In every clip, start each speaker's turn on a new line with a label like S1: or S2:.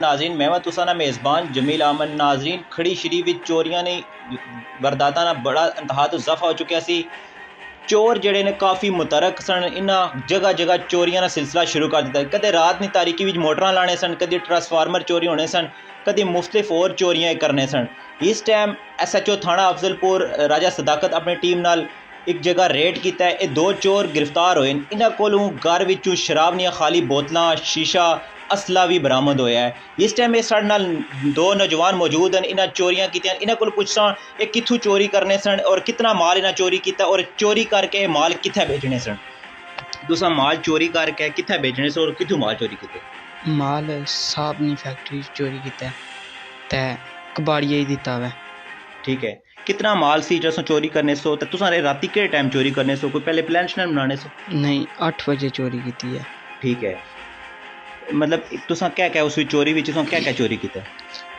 S1: नाज़रीन मैं तुसाना मेज़बान जमील अहमद। नाज़रीन खड़ी शरीफ विच चोरियां ने वारदातां दा बड़ा इंतहा तो ज़फ़ा हो चुकिया सी। चोर जिहड़े ने काफ़ी मुतरक सन। इन्हां जगह जगह चोरियां दा सिलसिला शुरू कर दिता। कदे रात दी तारीकी विच मोटरां लाने सन, कदे ट्रांसफार्मर चोरी होने सन, कदे मुख्तलिफ होर चोरियां करने सन। इस टाइम SHO थाना अफजलपुर राजा सदाकत अपनी टीम नाल एक जगह रेड किया है। दो चोर गिरफ्तार होए। इन्हां कोलों घर विचों शराब दियां खाली बोतलां, शीशा, असला भी बरामद होया है। इस टाइम साढ़े नाल दो नौजवान मौजूद हैं। इन्हां चोरियां कीतियां। इन्हां कोल पुछसां ये कित्थों चोरी करने सन और कितना माल इन्हां चोरी किया और चोरी करके माल कित्थे बेचने सन। तुसां माल चोरी करके कित्थे बेचने सन और कित्थों माल चोरी कीते?
S2: माल साबनी फैक्ट्री चोरी किया ते कबाड़िया ही दिता हुआ।
S1: ठीक है, कितना माल सी जो चोरी करने सो? तो तुसां राती केड़े टाइम चोरी करने सो? कोई पहले प्लान श्लान बनाने सो?
S2: नहीं, 8 बजे चोरी की है।
S1: ठीक है, मतलब तुसां क्या क्या उस चोरी विच तुसां क्या क्या चोरी किया?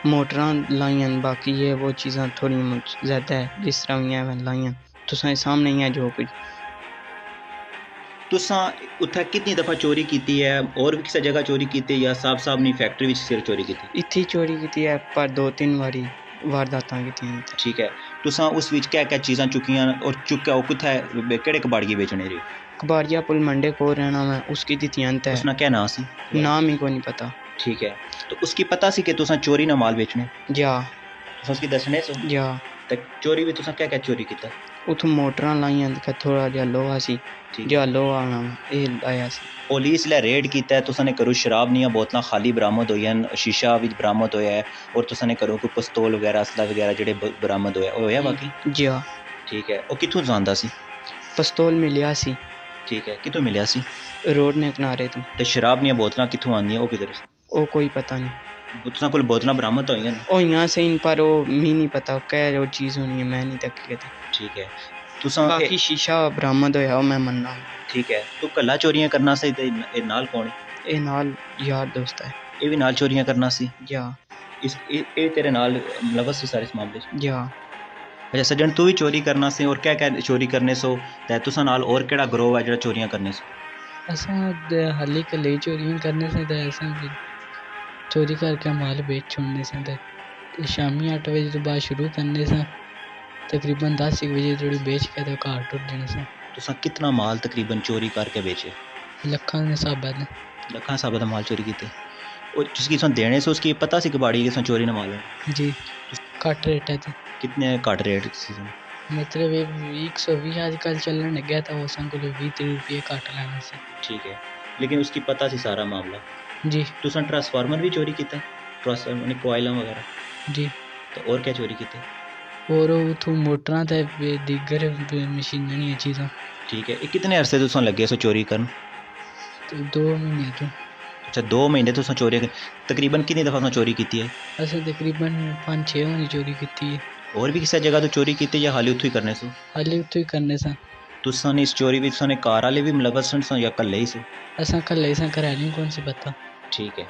S2: मोटरां लाइयां, बाकी ये वो चीज़ां थोड़ी ज़्यादा है जिस तरह हुई हैं लाइयां। तुसां सामने ही है जो कुछ।
S1: तुसां उत्थे कितनी दफ़ा चोरी की है और भी किसी जगह चोरी की है या साहब अपनी फैक्ट्री विच सिर्फ चोरी की?
S2: इत्थे चोरी की है पर 2-3 बारी वारदातां कीतियां।
S1: ठीक है, तुसां उस विच क्या क्या चीज़ां चुकियां और चुक्या वो कुत्थे केड़े कबाड़िए बेचने रे?
S2: कबाड़िया पुल मंडे को रहना मैं उसकी दितियां ते।
S1: उसना क्या नाम सी?
S2: नाम ही को नहीं पता।
S1: ठीक है, तो उसकी पता सी कि तुसां चोरी ना माल बेचने?
S2: जा
S1: तुसां उसकी दसने सो?
S2: जा
S1: ते चोरी भी तुसां क्या क्या चोरी कीता?
S2: उत मोटरां लाइयां ते थोड़ा जिहा लोहा सी। जो लोहा आना ये लाया सी।
S1: पुलिस ने रेड किया है। तुसां ने करो शराब दियां बोतलां खाली बरामद होई हैं, शीशा भी बरामद होया है और तुसां ने करो कोई पिस्तौल वगैरह असला वगैरह जेडे बरामद होया बाकी?
S2: जी हाँ।
S1: ठीक है, वो कित्थों जांदा सी?
S2: पिस्तौल मिलिया सी।
S1: ठीक है, कित्थों मिलिया सी?
S2: रोड ने किनारे तो।
S1: ते शराब दियां बोतलां कित्थों आंदियां वो किधर?
S2: वो कोई पता नहीं।
S1: तुसां कोल बोतलां बरामद होई हैं?
S2: ओ यहाँ से इन पर वो मी नहीं पता क्या वो चीज़ होनी है, मैं नहीं तक कहती।
S1: ठीक है, तुसां
S2: बाकी शीशा बरामद होया मैं मनना।
S1: ठीक है, तू कल्ला चोरियां करना सी ते नाल कौन है?
S2: ये नाल यार दोस्त है।
S1: ये भी नाल चोरियां करना सी?
S2: जा
S1: ये तेरे नाल मुलव्वस सी सारे इस मामले च?
S2: जा।
S1: अच्छा सज्जन, तू भी चोरी करना सी और क्या क्या चोरी करने सो? ते तुसां नाल और केड़ा ग्रोह है जेड़ा चोरियां करने सो?
S3: असां हाली कल्ले चोरियां करने से ते असां चोरी करके माल बेच छोड़ने से ते शामी 8 बजे तो बाद शुरू करने से तकरीबन 10 बजे थोड़ी बेच के तो घर टुर जाने से।
S1: तुसां कितना माल तकरीबन चोरी करके बेचे?
S3: लखां दे स्हाबै ने।
S1: लखां हिसाब दा माल चोरी कीते और जिसकी तुसां देने से उसकी पता सी कबाड़ी कि तुसां चोरी ना माल है?
S3: जी, घट रेट है ते
S1: कितने घट रेट सी?
S3: मतलब 120 आजकल चलन लग्या था वो असां कोल 20-30 रुपये घट लैने से।
S1: ठीक है, लेकिन उसकी पता सी सारा मामला।
S3: जी
S1: तुसां ट्रांसफार्मर भी चोरी कीता? ट्रांसफार्मर कोयलां वगैरह?
S3: जी।
S1: तो और क्या चोरी कीते?
S3: और उत्थों मोटरां ते दीगर मशीनां दियां चीज़ां।
S1: ठीक है, ये कितने अरसे तुसां लगे सो चोरी करन?
S3: ते 2 महीने तो।
S1: अच्छा 2 महीने तुसां चोरी तकरीबन कितनी दफ़ा तुसां चोरी कीती है?
S3: असें तकरीबन 5-6 बारी चोरी कीती है।
S1: और भी किसी जगह तो चोरी कीती या हाली उत्थों ही करने सो?
S3: हाली उत्थों ही करने सा।
S1: तुसां इस चोरी विच तुसां कार वाले भी मुलव्वस सन या कल्ले ही सो?
S3: असां कल्ले सा घरैआह्लें कौन सी पता।
S1: ठीक है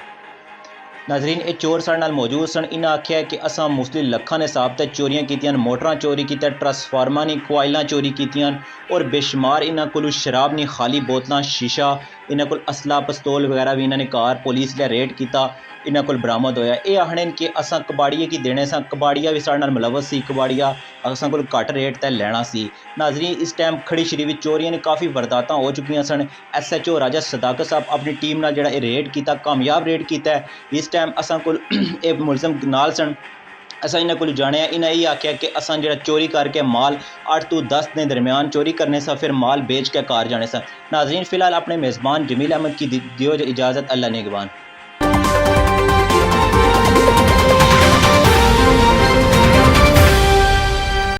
S1: नाजरीन, ये चोर साढ़े नाल मौजूद सन। इन्हें आख्या कि असां मुस्लिम लखां ने हिसाब ते चोरियां कीतियां, मोटरां चोरी कीतियां, ट्रांसफार्मर नी कोयलां चोरी कीतियां और बेशुमार इन्हां कोल शराब नी खाली बोतलां, शीशा, इन्हां कोल असला पिस्तौल वगैरह भी इन्हां ने कार पुलिस ने रेड किया, इन्हां कोल बरामद होया। ये आखने कि असां कबाड़िए की देने सा, कबाड़िया भी साढ़े नाल मुलव्वस सी, कबाड़िया असां कोल घट रेट ते लैना सी। नाजरीन इस टाइम खड़ी शरीफ विच चोरियां ने काफ़ी वारदातां हो चुकियां सन। SHO राजा सदाकत साहब अपनी टीम नाल जेड़ा रेड किया, कामयाब रेड किया। इस टाइम असां कोल ये मुलजम नाल सन। असां इन्हां कोल जाने इन्हें यही आख्या कि असां जेड़ा चोरी करके माल 8 तो 10 के दरमियान चोरी करने सा, फिर माल बेच के कार जाने सा। नाजरीन फ़िलहाल अपने मेज़बान जमील अहमद की दियो इजाज़त। अल्लाह निगहबान।